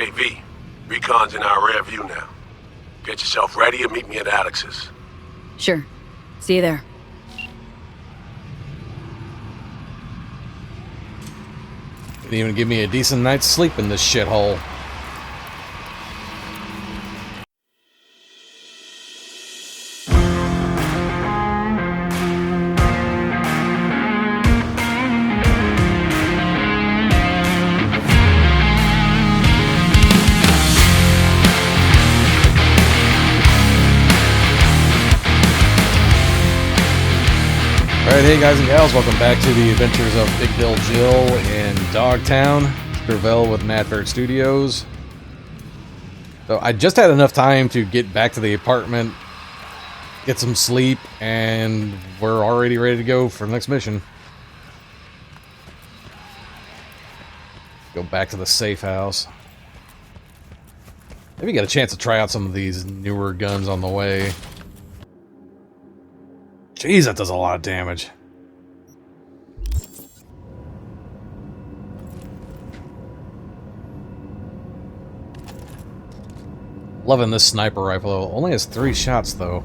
Hey, V. Recon's in our rear view now. Get yourself ready and meet me at Alex's. Sure. See you there. Didn't even give me a decent night's sleep in this shithole. Alright, hey guys and gals, welcome back to the adventures of Big Dill Jill in Dogtown, Gravel with Ferret Studios. So I just had enough time to get back to the apartment, get some sleep, and we're already ready to go for the next mission. Go back to the safe house. Maybe get a chance to try out some of these newer guns on the way. Jeez, that does a lot of damage. Loving this sniper rifle. Only has 3 shots, though.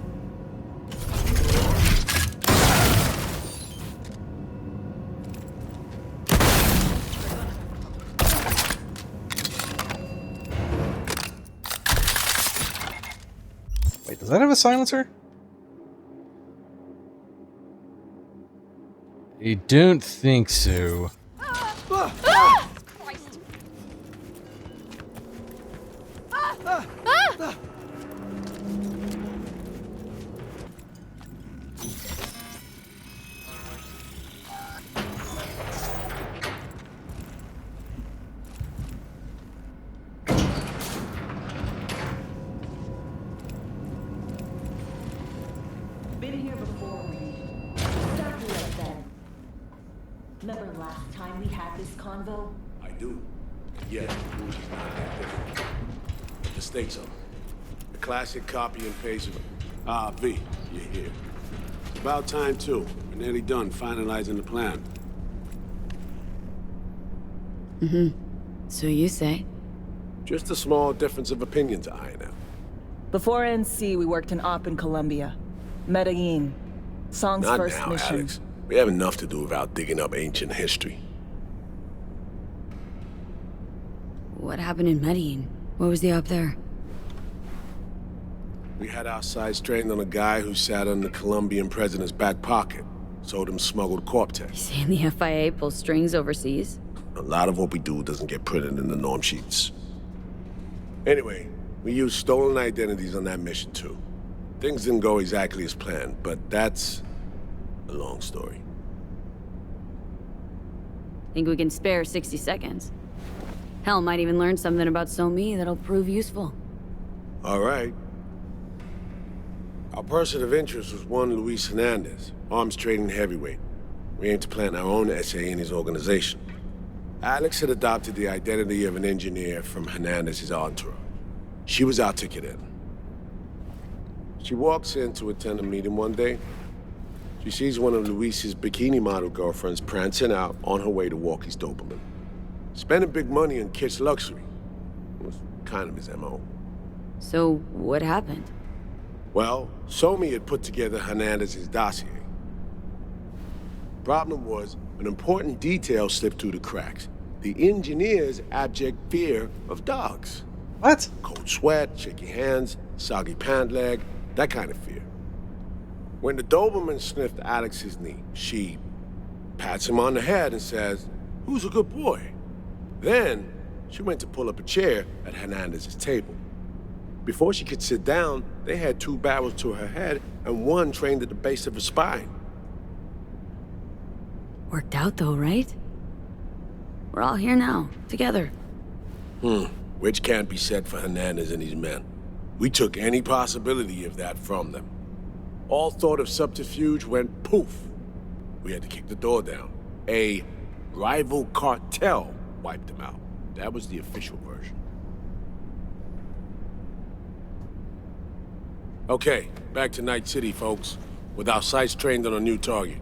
Wait, does that have a silencer? I don't think so. Been here before, exactly like that. Remember last time we had this convo? I do. Yeah, the rules is not that different. But the stakes are. The classic copy and paste of... V, you're here. It's about time, too. We're nearly done finalizing the plan. So you say? Just a small difference of opinion to iron out. Before NC, we worked in Op in Colombia. Medellin. Song's Not first now, mission. Alex. We have enough to do without digging up ancient history. What happened in Medellin? What was the up there? We had our sights trained on a guy who sat in the Colombian president's back pocket. Sold him smuggled corptex. Saying the FIA pulls strings overseas? A lot of what we do doesn't get printed in the norm sheets. Anyway, we used stolen identities on that mission too. Things didn't go exactly as planned, but that's a long story. Think we can spare 60 seconds? Hell, might even learn something about So-Me that'll prove useful. All right. Our person of interest was one Luis Hernandez, arms trading heavyweight. We aim to plant our own SA in his organization. Alex had adopted the identity of an engineer from Hernandez's entourage. She was our ticket in. She walks in to attend a meeting one day. She sees one of Luis's bikini model girlfriends prancing out on her way to walk his Doberman. Spending big money on kitsch luxury. It was kind of his MO. So, what happened? Well, So-Me had put together Hernandez's dossier. Problem was, an important detail slipped through the cracks. The engineer's abject fear of dogs. What? Cold sweat, shaky hands, soggy pant leg, that kind of fear. When the Doberman sniffed Alex's knee, she pats him on the head and says, "Who's a good boy?" Then, she went to pull up a chair at Hernandez's table. Before she could sit down, they had 2 barrels to her head and 1 trained at the base of her spine. Worked out though, right? We're all here now, together. Which can't be said for Hernandez and his men. We took any possibility of that from them. All thought of subterfuge went poof. We had to kick the door down. A rival cartel wiped them out. That was the official version. Okay, back to Night City, folks. With our sights trained on a new target.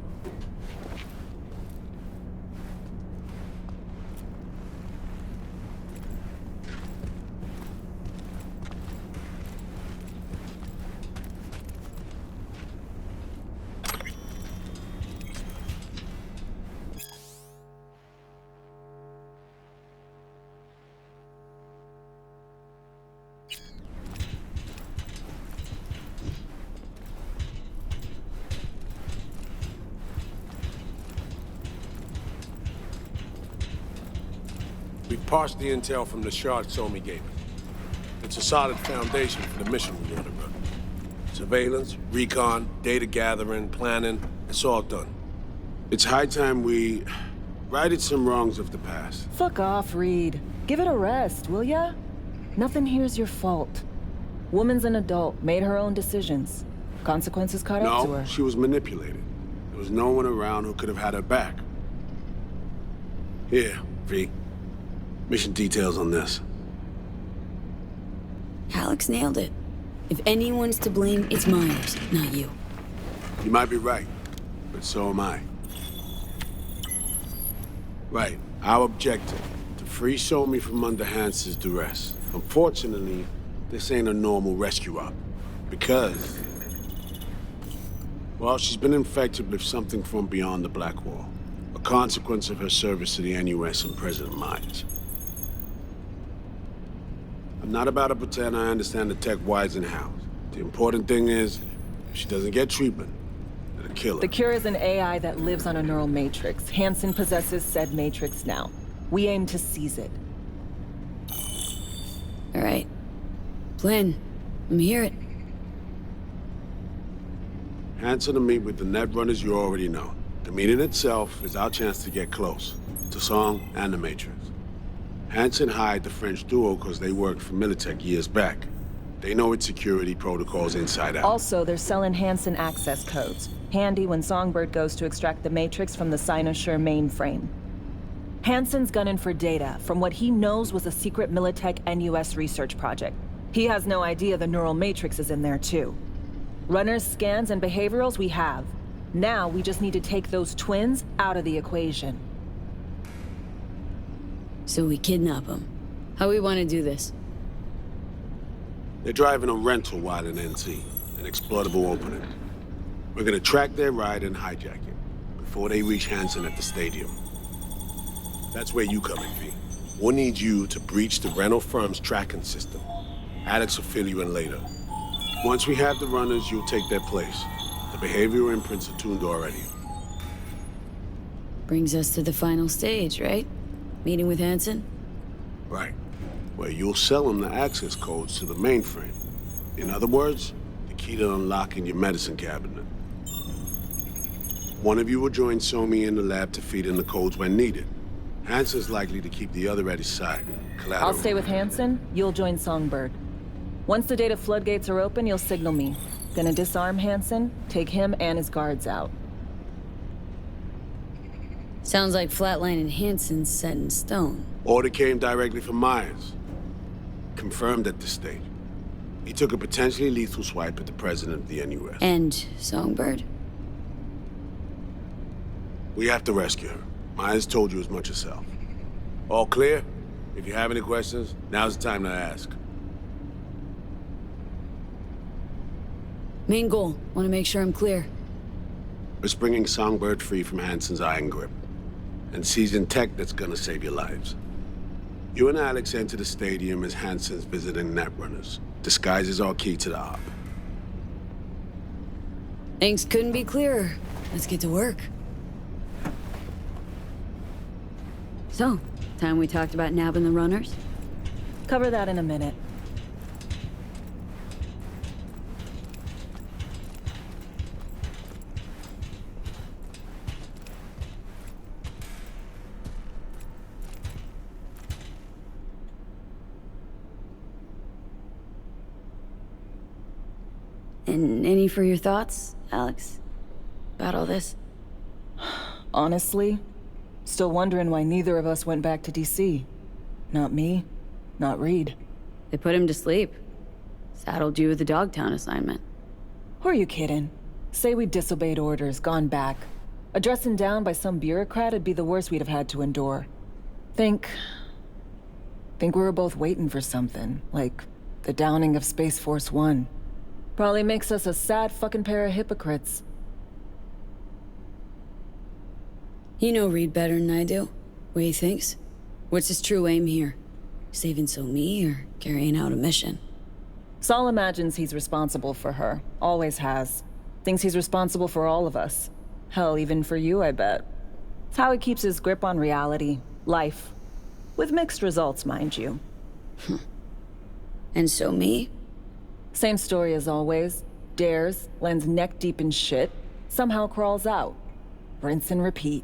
parsed the intel from the shard Somi gave us. It's a solid foundation for the mission we want to run. Surveillance, recon, data gathering, planning, it's all done. It's high time we righted some wrongs of the past. Fuck off, Reed. Give it a rest, will ya? Nothing here's your fault. Woman's an adult, made her own decisions. Consequences caught up to her. No, she was manipulated. There was no one around who could have had her back. Here, V. Mission details on this. Alex nailed it. If anyone's to blame, it's Myers, not you. You might be right, but so am I. Right, our objective, to free Somi from under Hansen's duress. Unfortunately, this ain't a normal rescue op. Because, well, she's been infected with something from beyond the Black Wall. A consequence of her service to the NUS and President Myers. I'm not about to pretend I understand the tech whys and hows. The important thing is, if she doesn't get treatment, it'll kill her. The cure is an AI that lives on a neural matrix. Hansen possesses said matrix now. We aim to seize it. All right. Plan. Let me hear it. Hansen to meet with the netrunners you already know. The meeting itself is our chance to get close. To Song and the Matrix. Hansen hired the French duo because they worked for Militech years back. They know its security protocols inside out. Also, they're selling Hansen access codes. Handy when Songbird goes to extract the matrix from the Cynosure mainframe. Hansen's gunning for data from what he knows was a secret Militech NUS research project. He has no idea the neural matrix is in there too. Runners, scans, and behaviorals we have. Now we just need to take those twins out of the equation. So we kidnap him. How we want to do this? They're driving a rental while in NC, an exploitable opening. We're gonna track their ride and hijack it before they reach Hansen at the stadium. That's where you come in, V. We'll need you to breach the rental firm's tracking system. Alex will fill you in later. Once we have the runners, you'll take their place. The behavioral imprints are tuned already. Brings us to the final stage, right? Meeting with Hansen? Right. Where you'll sell them the access codes to the mainframe. In other words, the key to unlocking your medicine cabinet. One of you will join Somi in the lab to feed in the codes when needed. Hansen's likely to keep the other at his side. Collateral. I'll stay with Hansen, you'll join Songbird. Once the data floodgates are open, you'll signal me. Gonna disarm Hansen, take him and his guards out. Sounds like Flatline and Hansen's set in stone. Order came directly from Myers. Confirmed at this stage. He took a potentially lethal swipe at the president of the NUS. And Songbird? We have to rescue her. Myers told you as much herself. All clear? If you have any questions, now's the time to ask. Main goal. Want to make sure I'm clear. It's bringing Songbird free from Hansen's iron grip. And seizing tech that's gonna save your lives. You and Alex enter the stadium as Hansen's visiting netrunners. Disguise is our key to the op. Things couldn't be clearer. Let's get to work. So, time we talked about nabbing the runners? Cover that in a minute. And any for your thoughts, Alex? About all this? Honestly, still wondering why neither of us went back to DC. Not me, not Reed. They put him to sleep. Saddled you with the Dogtown assignment. Who are you kidding? Say we disobeyed orders, gone back. A dressing down by some bureaucrat would be the worst we'd have had to endure. Think we were both waiting for something, like the downing of Space Force 1. Probably makes us a sad fucking pair of hypocrites. You know Reed better than I do. What he thinks? What's his true aim here? Saving Somi or carrying out a mission? Saul imagines he's responsible for her. Always has. Thinks he's responsible for all of us. Hell, even for you, I bet. It's how he keeps his grip on reality. Life. With mixed results, mind you. And so me? Same story as always. Dares, lands neck deep in shit, somehow crawls out. Rinse and repeat.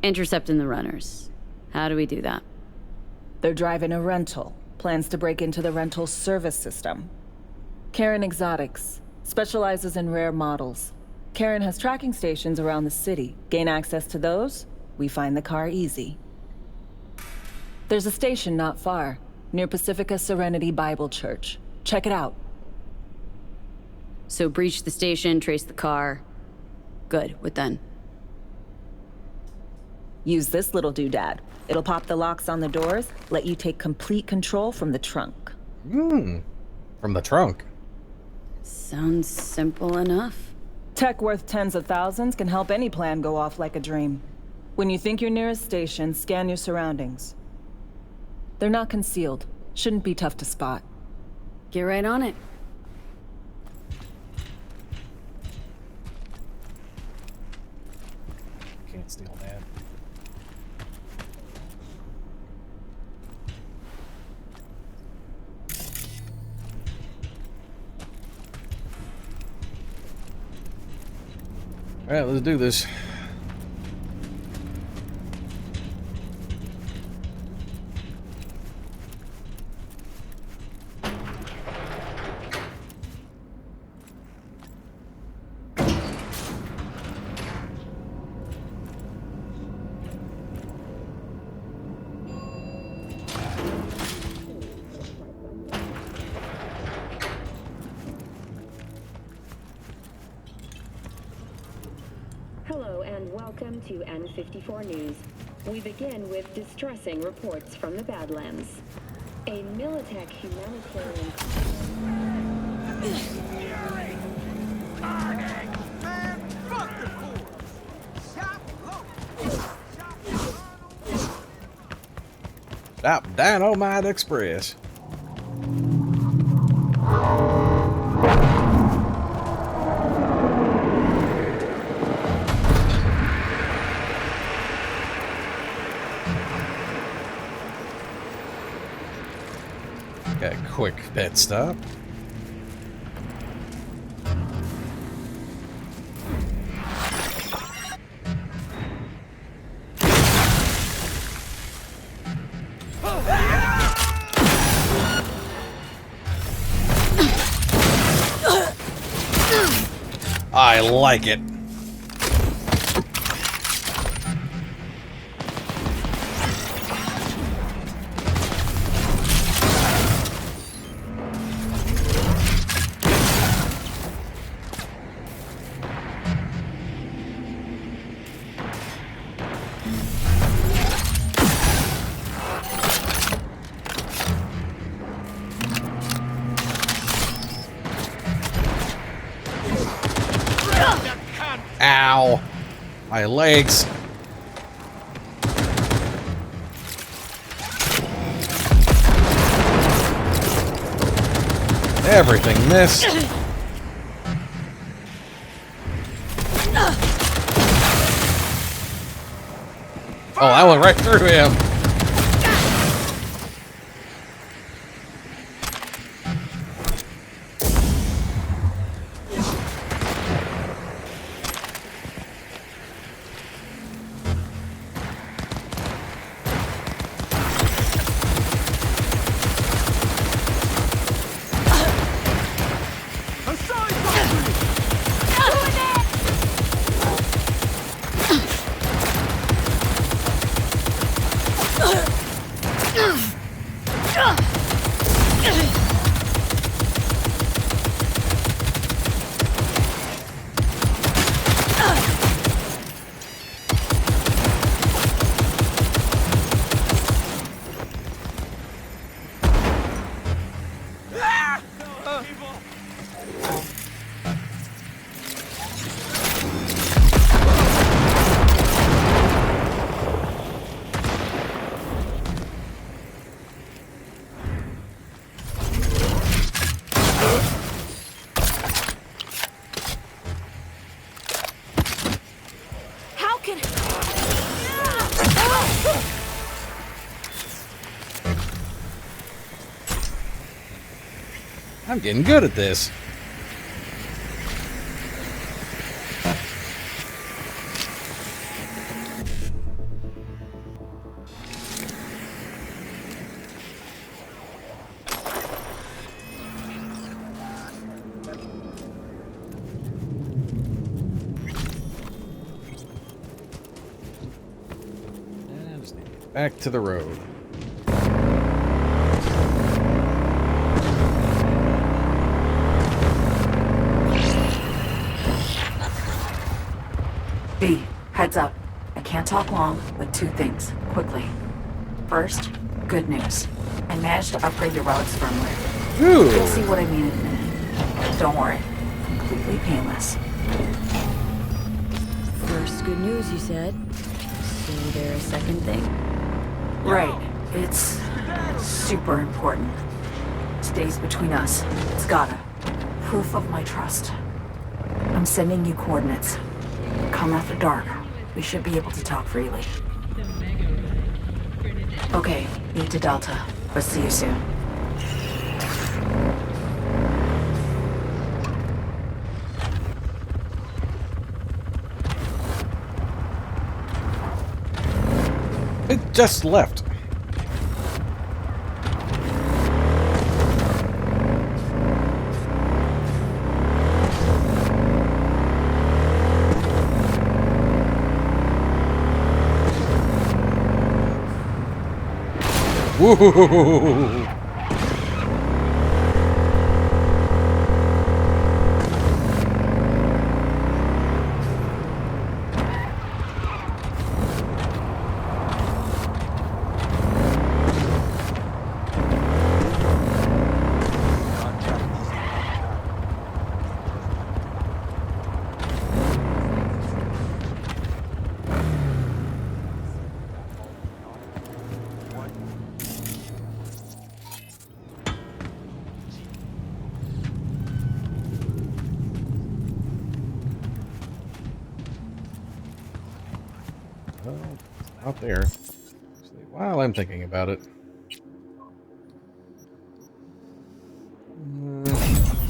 Intercepting the runners. How do we do that? They're driving a rental. Plans to break into the rental service system. Karen Exotics. Specializes in rare models. Karen has tracking stations around the city. Gain access to those, we find the car easy. There's a station not far, near Pacifica Serenity Bible Church. Check it out. So breach the station, trace the car. Good, what then? Use this little doodad. It'll pop the locks on the doors, let you take complete control from the trunk. From the trunk. Sounds simple enough. Tech worth tens of thousands can help any plan go off like a dream. When you think you're near a station, scan your surroundings. They're not concealed. Shouldn't be tough to spot. Get right on it. Can't steal that. All right, let's do this. Hello and welcome to N54 News. We begin with distressing reports from the Badlands. A Militech humanitarian... Stop Dynamite Express. Got a quick pit stop. I like it. Ow! My legs! Everything missed! Oh, that went right through him! I'm getting good at this. Back to the road. B, heads up. I can't talk long, but two things, quickly. First, good news. I managed to upgrade your relic's firmware. Ooh. You'll see what I mean in a minute. Don't worry, completely painless. First good news, you said. So there a second thing? Right, it's super important. Stays between us. It's gotta. Proof of my trust. I'm sending you coordinates. Come after dark. We should be able to talk freely. Okay, B to Delta. But see you soon. It just left. Whoa. Well, it's out there. Actually, while I'm thinking about it.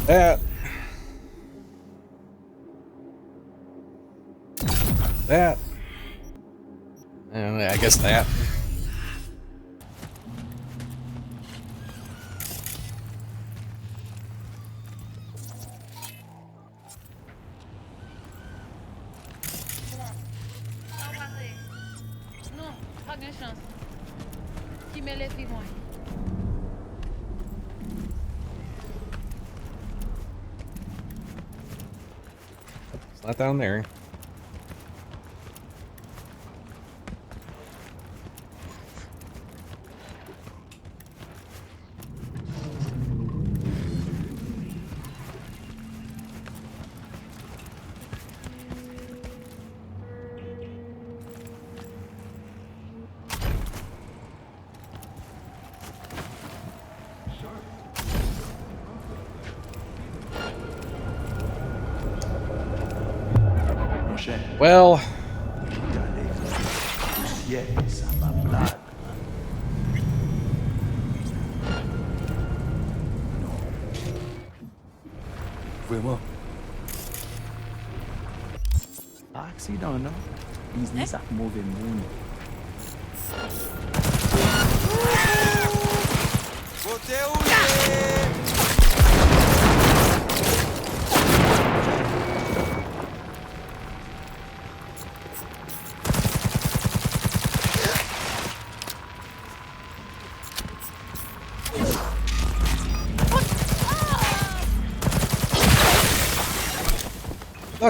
That. That. And I guess that. Non, pas de chance. Qui met les témoins? It's not down there. Well, Vraiment. Accident, non? Business ak mauvais moun.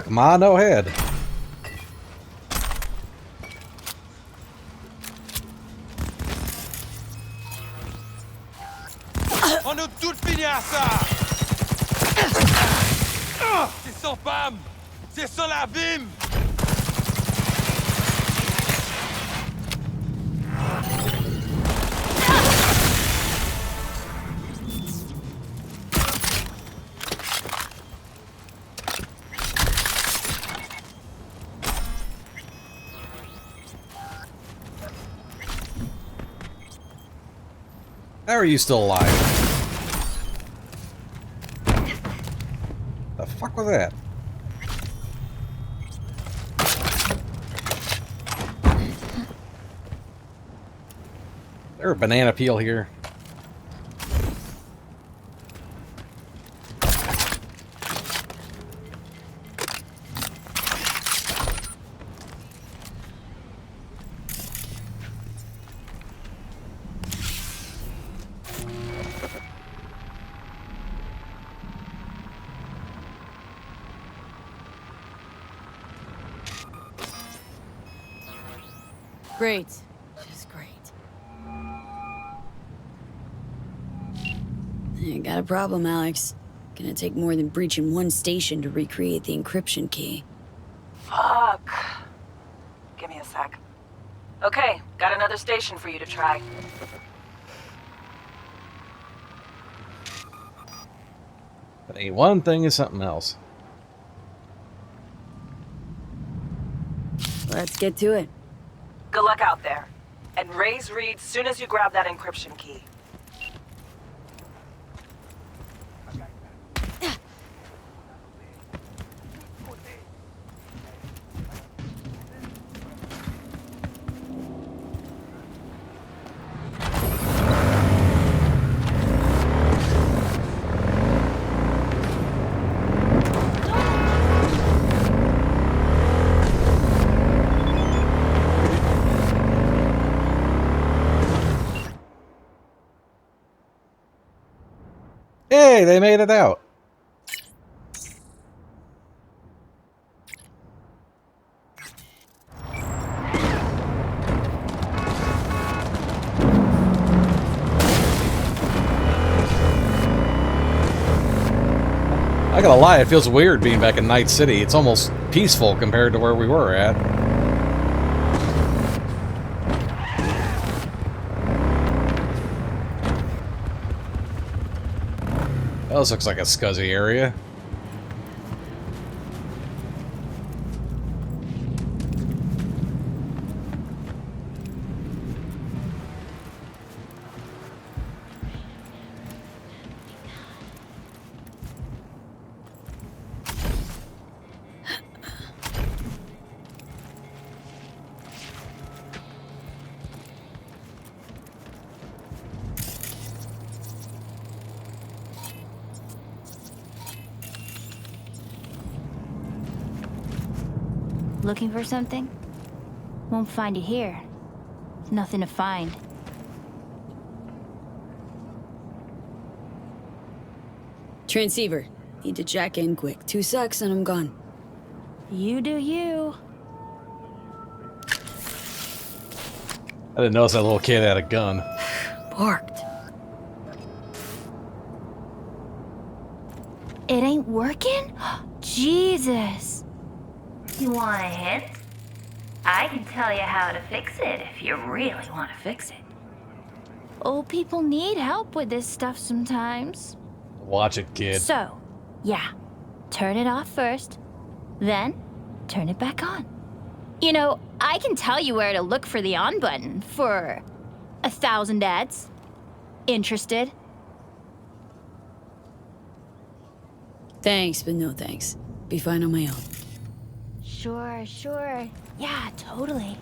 look, Ma, no head. On a tout fini à ça. C'est sans femme. C'est sans l'abîme. How are you still alive? fuck was that? There's a banana peel here. Great. Just great. I got a problem, Alex. Gonna take more than breaching one station to recreate the encryption key. Fuck. Give me a sec. Okay, got another station for you to try. But ain't one thing is something else. Let's get to it. Good luck out there. And raise Reed soon as you grab that encryption key. Hey, they made it out. I gotta lie, it feels weird being back in Night City. It's almost peaceful compared to where we were at. Well, this looks like a scuzzy area. Looking for something? Won't find it here. There's nothing to find. Transceiver. Need to jack in quick. 2 secs and I'm gone. You do you. I didn't notice that little kid had a gun. Parked. It ain't working? Jesus. You want a hint? I can tell you how to fix it if you really want to fix it. Old people need help with this stuff sometimes. Watch it, kid. So, yeah. Turn it off first. Then, turn it back on. You know, I can tell you where to look for the on button for 1,000 ads. Interested? Thanks, but no thanks. Be fine on my own. Sure. Yeah, totally.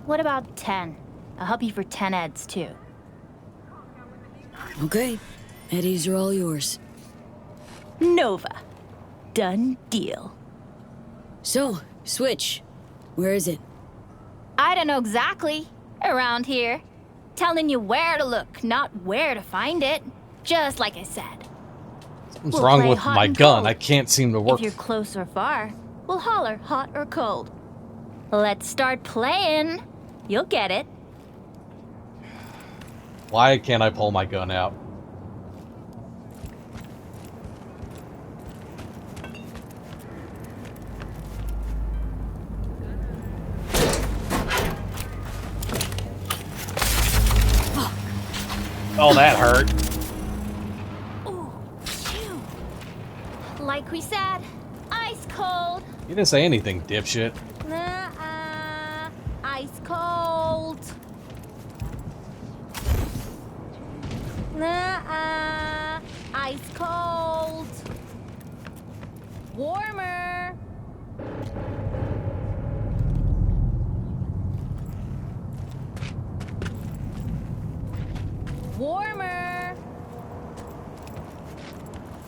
What about 10? I'll help you for 10 ads, too. Okay. Eddies are all yours. Nova. Done deal. So, switch. Where is it? I don't know exactly. Around here. Telling you where to look, not where to find it. Just like I said. What's wrong with my gun? I can't seem to work. If you're close or far, we'll holler hot or cold. Let's start playing. You'll get it. Why can't I pull my gun out? Oh, that hurt. Ooh, phew. Like we said, ice cold. You didn't say anything, dipshit. Nuh-uh. Ice cold. Nuh-uh. Ice cold. Warmer! Warmer!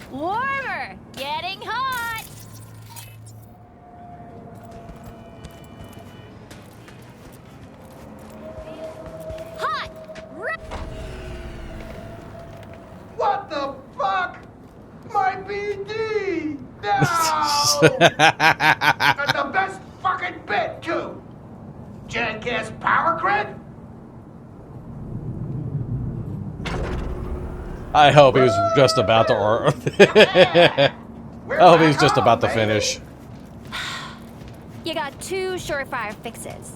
Warmer! Getting hot! Hot! What the fuck? My BD! No! And the best fucking bit, too! Jackass power grid? I hope he was just about to I hope he was just about to finish. You got 2 surefire fixes.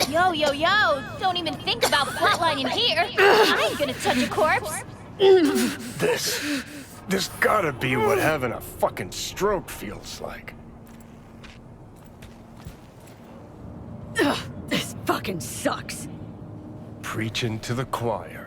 Yo, yo, yo! Don't even think about flatlining here! I ain't gonna touch a corpse! This gotta be what having a fucking stroke feels like. Ugh, this fucking sucks. Preaching to the choir.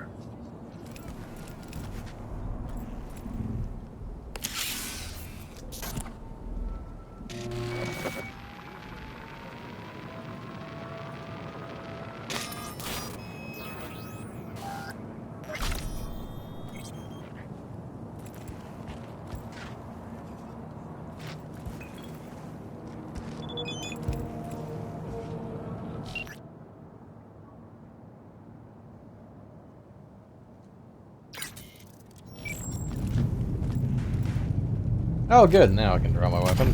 Oh, good. Now I can draw my weapon.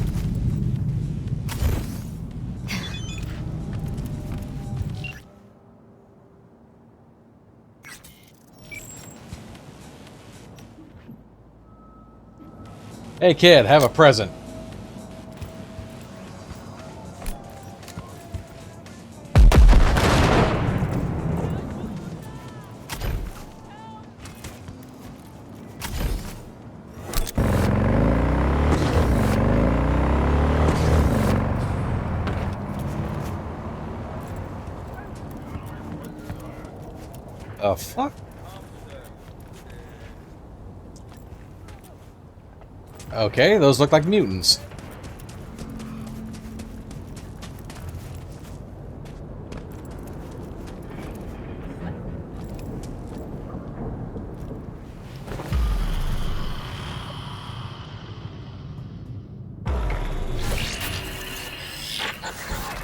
Hey, kid, have a present. The fuck? Okay, those look like mutants.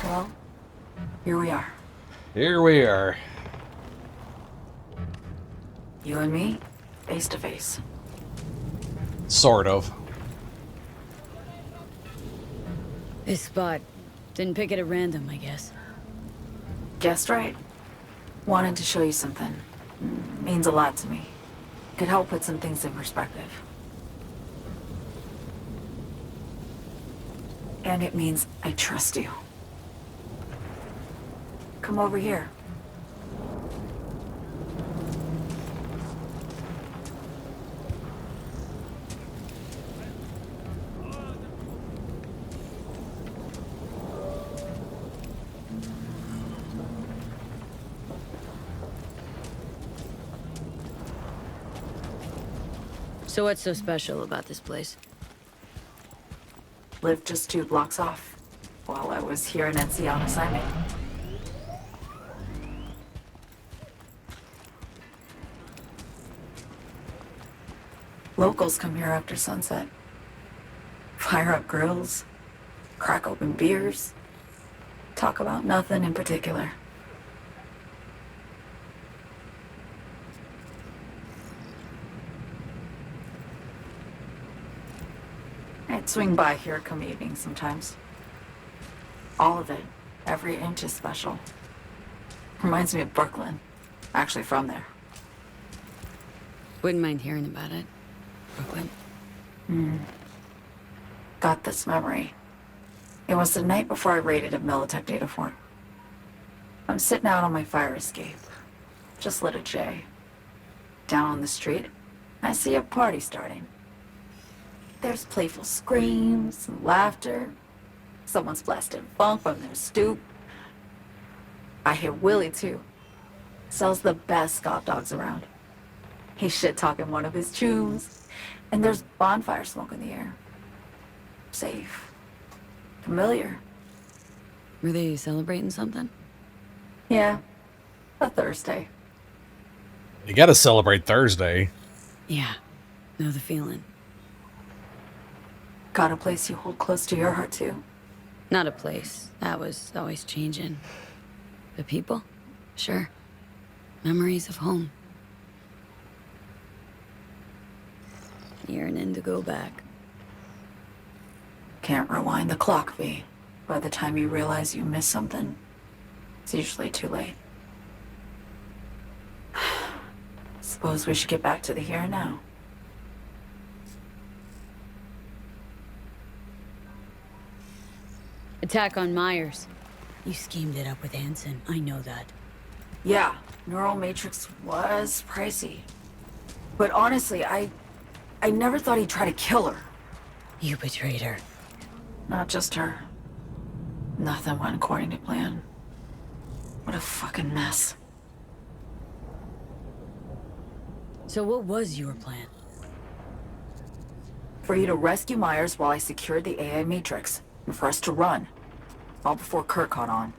Well, here we are. Here we are. You and me, face to face. Sort of. This spot. Didn't pick it at random, I guess. Guessed right. Wanted to show you something. Means a lot to me. Could help put some things in perspective. And it means I trust you. Come over here. So what's so special about this place? Lived just 2 blocks off while I was here in NC on assignment. Locals come here after sunset. Fire up grills, crack open beers, talk about nothing in particular. I'd swing by here come evening sometimes. All of it, every inch is special. Reminds me of Brooklyn. Actually from there. Wouldn't mind hearing about it. Brooklyn. Got this memory. It was the night before I raided a Militech data fort. I'm sitting out on my fire escape. Just lit a J. Down on the street, I see a party starting. There's playful screams and laughter. Someone's blasting funk from their stoop. I hear Willie, too. Sells the best Scott dogs around. He's shit-talking one of his chews. And there's bonfire smoke in the air. safe. Familiar. Were they celebrating something? Yeah. A Thursday. You gotta celebrate Thursday. Yeah. Know the feeling. Got a place you hold close to your heart, too? Not a place. That was always changing. The people? Sure. Memories of home. Yearning to go back. Can't rewind the clock, V. By the time you realize you missed something, it's usually too late. Suppose we should get back to the here and now. Attack on Myers. You schemed it up with Hansen. I know that. Yeah, neural matrix was pricey. But honestly, I never thought he'd try to kill her. You betrayed her. Not just her. Nothing went according to plan. What a fucking mess. So what was your plan? For you to rescue Myers while I secured the AI matrix, and for us to run. All before Kurt caught on.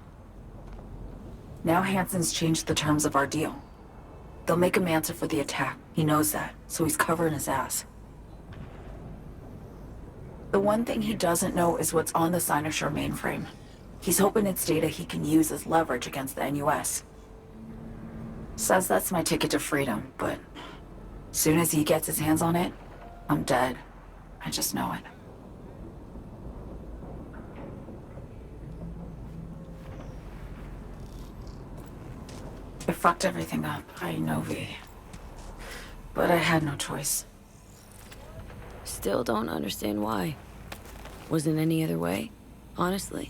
Now Hansen's changed the terms of our deal. They'll make him answer for the attack. He knows that, so he's covering his ass. The one thing he doesn't know is what's on the Cynosure mainframe. He's hoping it's data he can use as leverage against the NUS. Says that's my ticket to freedom, but soon as he gets his hands on it, I'm dead. I just know it. I fucked everything up, I know, V. But I had no choice. Still don't understand why. Wasn't any other way, honestly.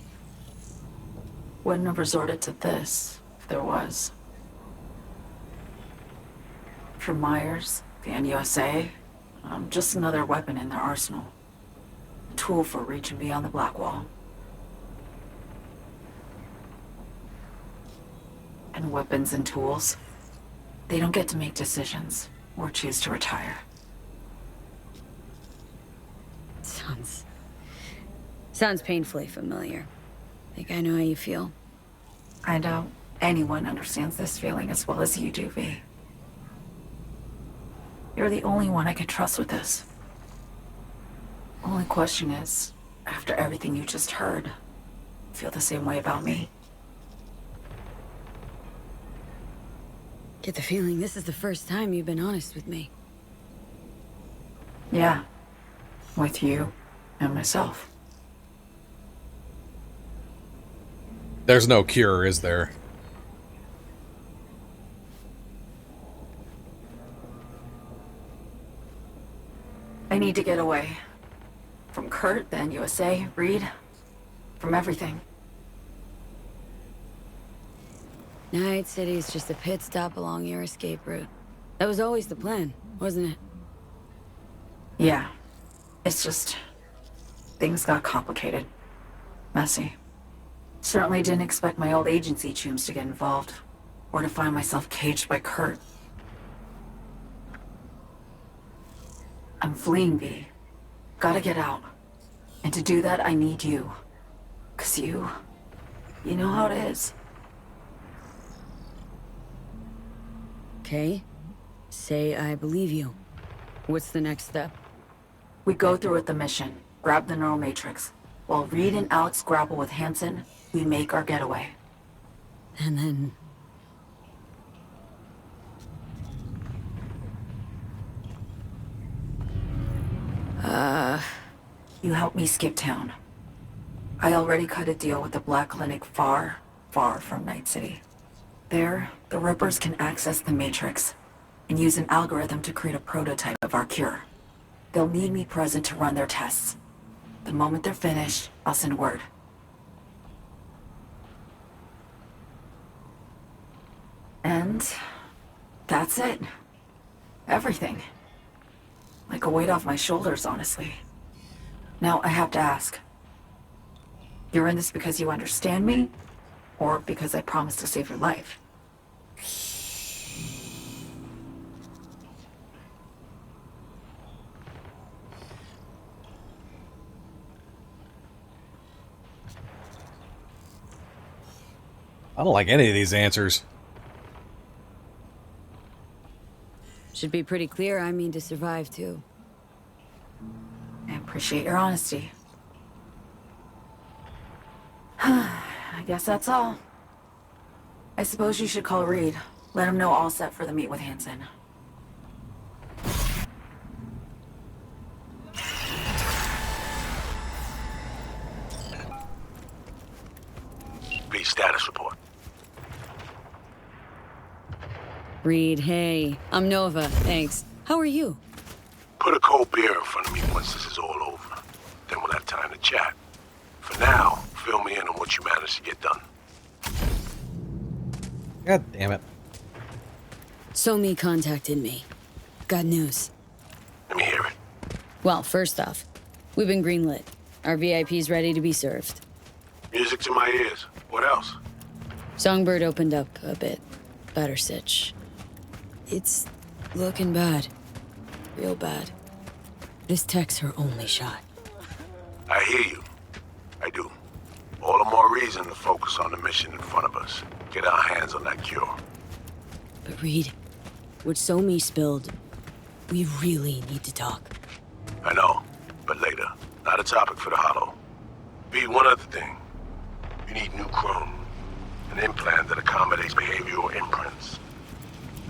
Wouldn't have resorted to this, if there was. For Myers, the NUSA, I'm just another weapon in their arsenal. A tool for reaching beyond the Black Wall. And weapons and tools, they don't get to make decisions or choose to retire. Sounds painfully familiar. Think I know how you feel. I doubt anyone understands this feeling as well as you do, V. You're the only one I can trust with this. Only question is, after everything you just heard, feel the same way about me? Get the feeling this is the first time you've been honest with me. Yeah. With you and myself. There's no cure, is there? I need to get away. From Kurt, then USA, Reed. From everything. Night City is just a pit stop along your escape route. That was always the plan, wasn't it? Yeah. It's just... things got complicated. Messy. Certainly didn't expect my old agency chooms to get involved. Or to find myself caged by Kurt. I'm fleeing, V. Gotta get out. And to do that, I need you. 'Cause you know how it is. Okay. Say I believe you. What's the next step? We go through with the mission. Grab the neural matrix. While Reed and Alex grapple with Hansen, we make our getaway. And then... You help me skip town. I already cut a deal with the Black Clinic far, far from Night City. There, the Rippers can access the Matrix and use an algorithm to create a prototype of our cure. They'll need me present to run their tests. The moment they're finished, I'll send word. And that's it. Everything. Like a weight off my shoulders, honestly. Now I have to ask. You're in this because you understand me? Or because I promised to save your life? I don't like any of these answers. Should be pretty clear I mean to survive, too. I appreciate your honesty. I guess that's all. I suppose you should call Reed. Let him know all set for the meet with Hansen. B status report. Reed, hey. I'm Nova, thanks. How are you? Put a cold beer in front of me once this is all over. Then we'll have time to chat. For now, fill me in on what you managed to get done. God damn it. Somi contacted me. Got news. Let me hear it. Well, first off, we've been greenlit. Our VIP's ready to be served. Music to my ears. What else? Songbird opened up a bit. Better sitch. It's looking bad. Real bad. This tech's her only shot. I hear you. I do. All the more reason to focus on the mission in front of us. Get our hands on that cure. But Reed, what Somi spilled, we really need to talk. I know, but later. Not a topic for the hollow. B, one other thing. You need new chrome. An implant that accommodates behavioral imprints.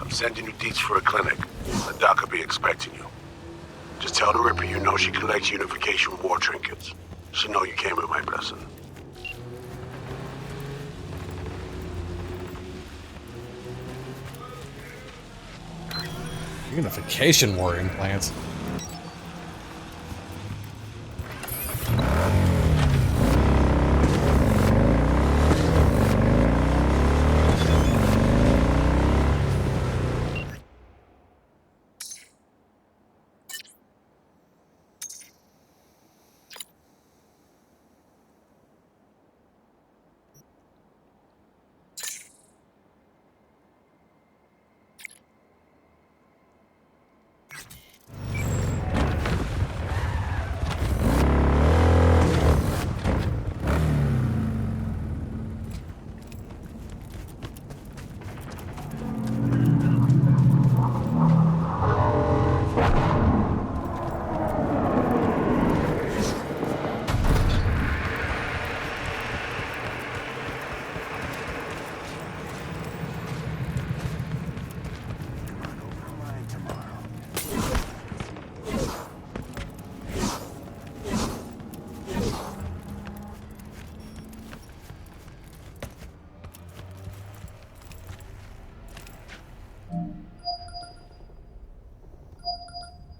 I'm sending you deets for a clinic. The doc will be expecting you. Just tell the Ripper you know she collects unification war trinkets. She'll know you came with my blessing. Unification war implants.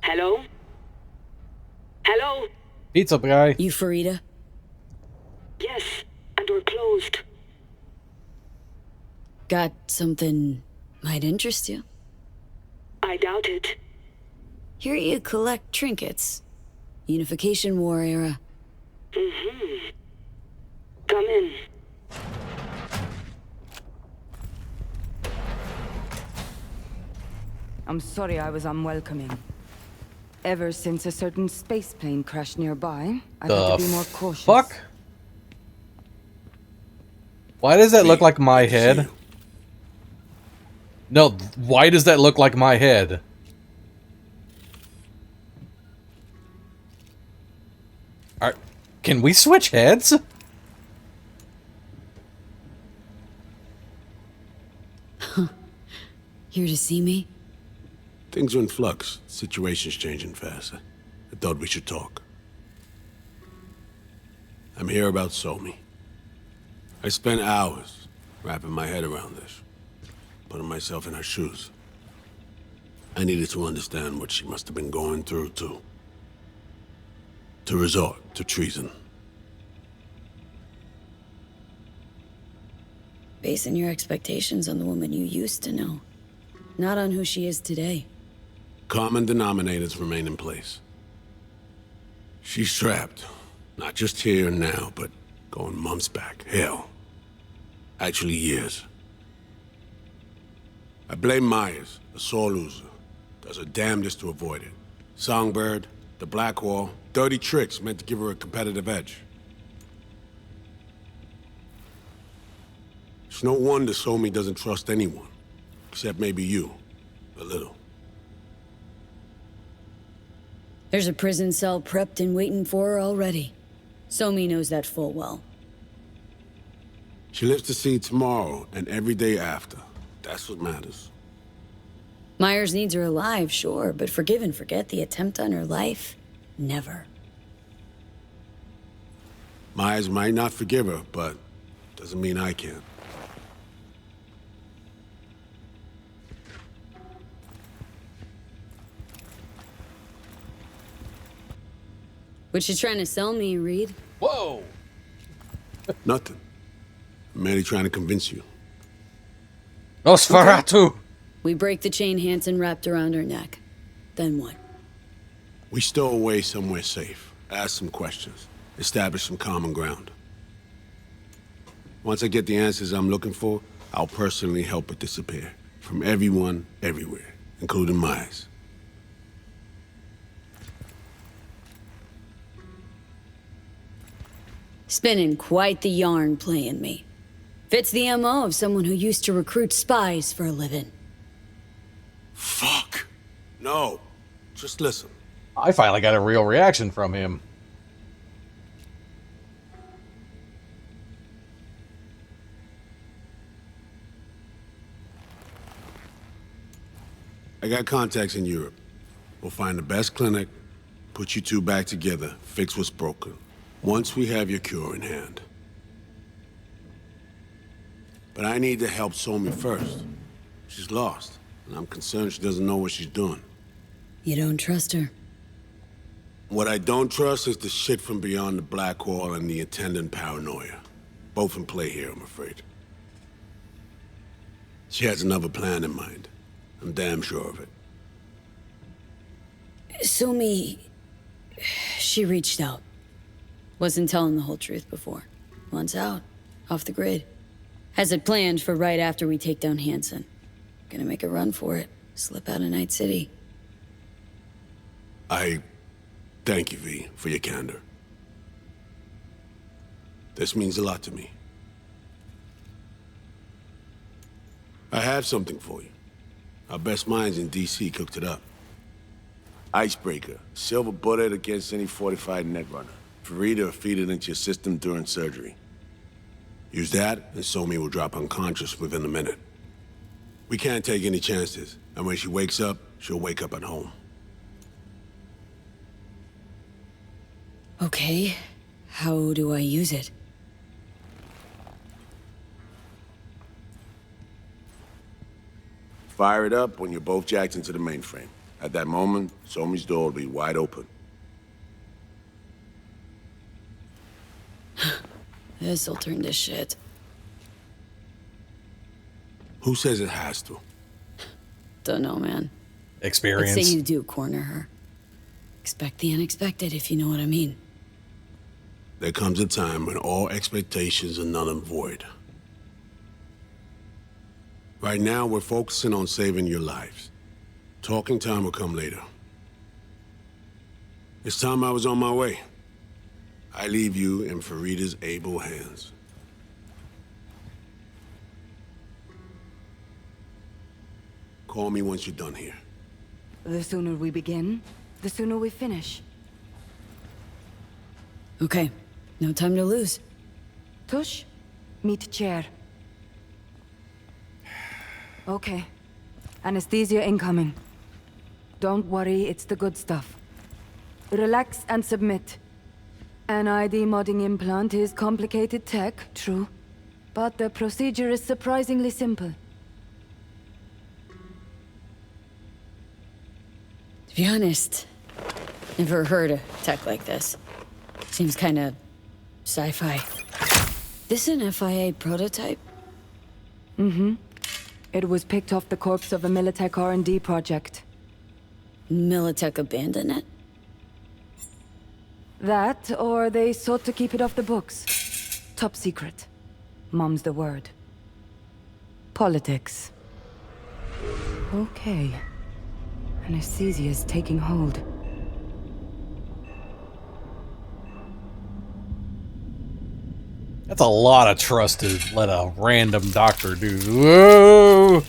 Hello? Hello? Pizza guy. You Farida? Yes, and we're closed. Got something might interest you? I doubt it. Here you collect trinkets. Unification War era. Mm-hmm. Come in. I'm sorry I was unwelcoming. Ever since a certain space plane crashed nearby, I've had to be more cautious. Fuck? Why does that look like my head? No, why does that look like my head? Can we switch heads? Here to see me? Things are in flux. Situation's changing fast. I thought we should talk. I'm here about Somi. I spent hours wrapping my head around this, putting myself in her shoes. I needed to understand what she must have been going through, too. To resort to treason. Basing your expectations on the woman you used to know, not on who she is today. Common denominators remain in place. She's trapped. Not just here and now, but going months back. Hell. Actually years. I blame Myers, a sore loser. Does her damnedest to avoid it. Songbird, the Black Wall, dirty tricks meant to give her a competitive edge. It's no wonder Somi doesn't trust anyone. Except maybe you. A little. There's a prison cell prepped and waiting for her already. Somi knows that full well. She lives to see tomorrow and every day after. That's what matters. Myers needs her alive, sure, but forgive and forget the attempt on her life? Never. Myers might not forgive her, but doesn't mean I can. What you trying to sell me, Reed? Whoa! Nothing. I'm merely trying to convince you. Nosferatu! We break the chain Hansen wrapped around her neck. Then what? We stow away somewhere safe. Ask some questions. Establish some common ground. Once I get the answers I'm looking for, I'll personally help it disappear. From everyone, everywhere. Including Myers. Spinning quite the yarn playing me. Fits the MO of someone who used to recruit spies for a living. Fuck! No. Just listen. I finally got a real reaction from him. I got contacts in Europe. We'll find the best clinic, put you two back together, fix what's broken. Once we have your cure in hand. But I need to help Somi first. She's lost, and I'm concerned she doesn't know what she's doing. You don't trust her? What I don't trust is the shit from beyond the black wall and the attendant paranoia. Both in play here, I'm afraid. She has another plan in mind. I'm damn sure of it. Somi... she reached out. Wasn't telling the whole truth before. Wants out. Off the grid. Has it planned for right after we take down Hansen. Gonna make a run for it. Slip out of Night City. I thank you, V, for your candor. This means a lot to me. I have something for you. Our best minds in DC cooked it up. Icebreaker. Silver bullet against any fortified netrunner. Ferret or feed it into your system during surgery. Use that, and Somi will drop unconscious within a minute. We can't take any chances, and when she wakes up, she'll wake up at home. Okay. How do I use it? Fire it up when you're both jacked into the mainframe. At that moment, Somi's door will be wide open. This'll turn to shit. Who says it has to? Don't know, man. Experience. Let's say you do corner her. Expect the unexpected, if you know what I mean. There comes a time when all expectations are null and void. Right now, we're focusing on saving your lives. Talking time will come later. It's time I was on my way. I leave you in Ferrita's able hands. Call me once you're done here. The sooner we begin, the sooner we finish. Okay. No time to lose. Tush, meet chair. Okay. Anesthesia incoming. Don't worry, it's the good stuff. Relax and submit. An ID modding implant is complicated tech, true. But the procedure is surprisingly simple. To be honest, never heard of tech like this. Seems kinda sci-fi. This an FIA prototype? Mm-hmm. It was picked off the corpse of a Militech R&D project. Militech abandoned it? That, or they sought to keep it off the books. Top secret. Mom's the word. Politics. Okay. Anesthesia's taking hold. That's a lot of trust to let a random doctor do. Whoa!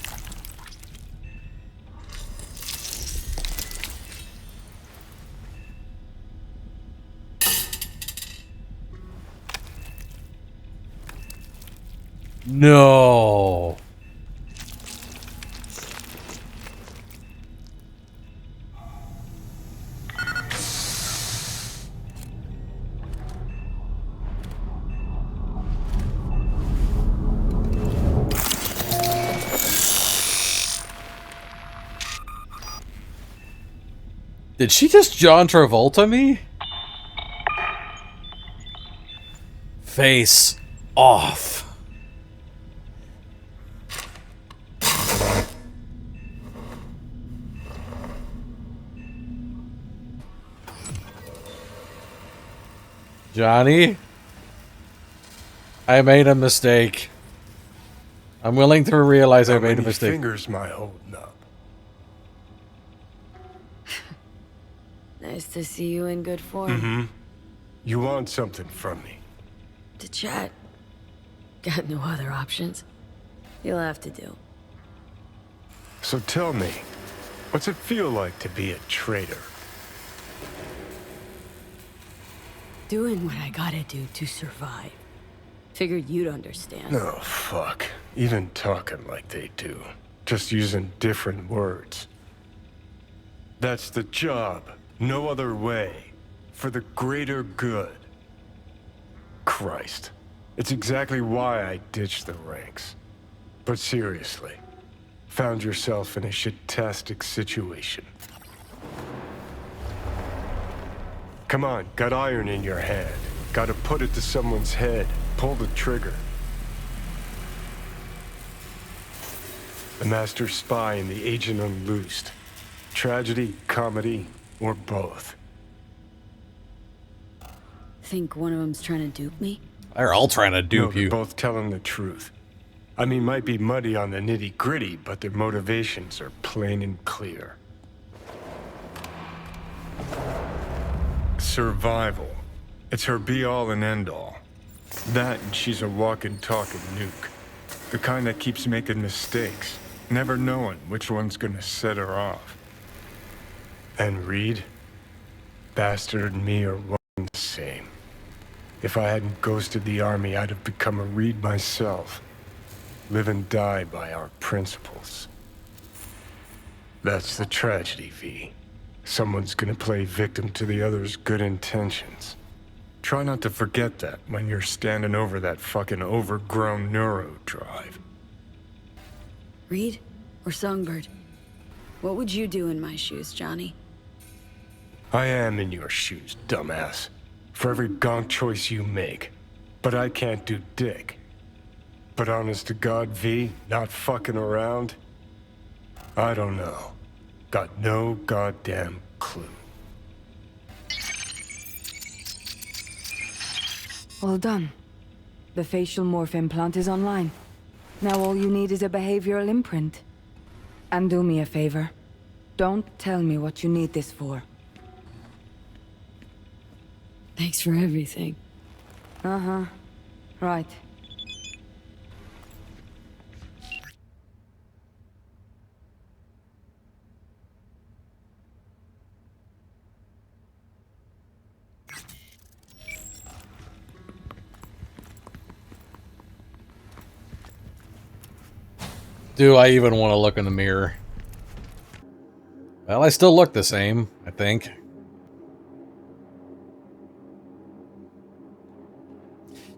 No. Did she just John Travolta me? Face off. Johnny, I made a mistake. I'm willing to realize I made a mistake. How many fingers am I holding up? Nice to see you in good form. Mm-hmm. You want something from me? To chat. Got no other options. You'll have to do. So tell me, what's it feel like to be a traitor? Doing what I gotta do to survive. Figured you'd understand. Oh, fuck. Even talking like they do. Just using different words. That's the job. No other way. For the greater good. Christ. It's exactly why I ditched the ranks. But seriously. Found yourself in a shit-tastic situation. Come on, got iron in your hand. Gotta put it to someone's head. Pull the trigger. The master spy and the agent unloosed. Tragedy, comedy, or both. Think one of them's trying to dupe me? They're all trying to dupe you. They're both telling the truth. I mean, might be muddy on the nitty-gritty, but their motivations are plain and clear. Survival. It's her be-all and end-all. That and she's a walking, talking nuke. The kind that keeps making mistakes, never knowing which one's gonna set her off. And Reed? Bastard and me are one and the same. If I hadn't ghosted the army, I'd have become a Reed myself. Live and die by our principles. That's the tragedy, V. Someone's gonna play victim to the other's good intentions. Try not to forget that when you're standing over that fucking overgrown neuro drive. Reed or Songbird? What would you do in my shoes, Johnny? I am in your shoes, dumbass. For every gonk choice you make. But I can't do dick. But honest to God, V, not fucking around? I don't know. Got no goddamn clue. All done. The facial morph implant is online. Now all you need is a behavioral imprint. And do me a favor. Don't tell me what you need this for. Thanks for everything. Uh-huh. Right. Do I even want to look in the mirror? Well, I still look the same, I think.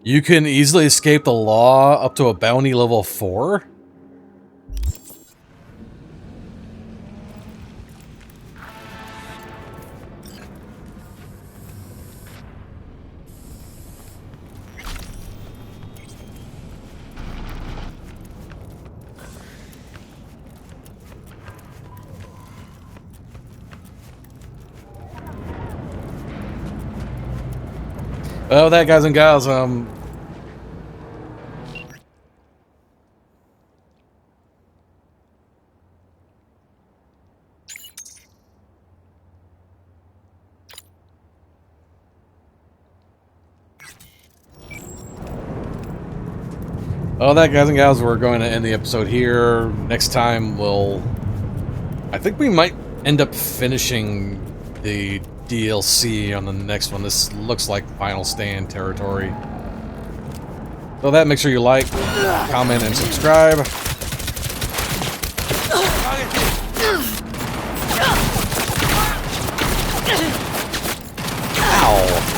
You can easily escape the law up to a bounty level 4? Well, that, guys and gals, Well, that, guys and gals, we're going to end the episode here. Next time, I think we might end up finishing the DLC on the next one. This looks like Final Stand territory. So that, make sure you like, comment, and subscribe. Ow.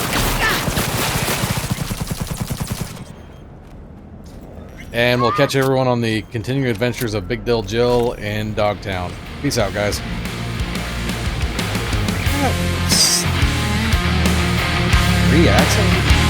And we'll catch everyone on the continuing adventures of Big Dill, Jill, and Dogtown. Peace out, guys. Reaction?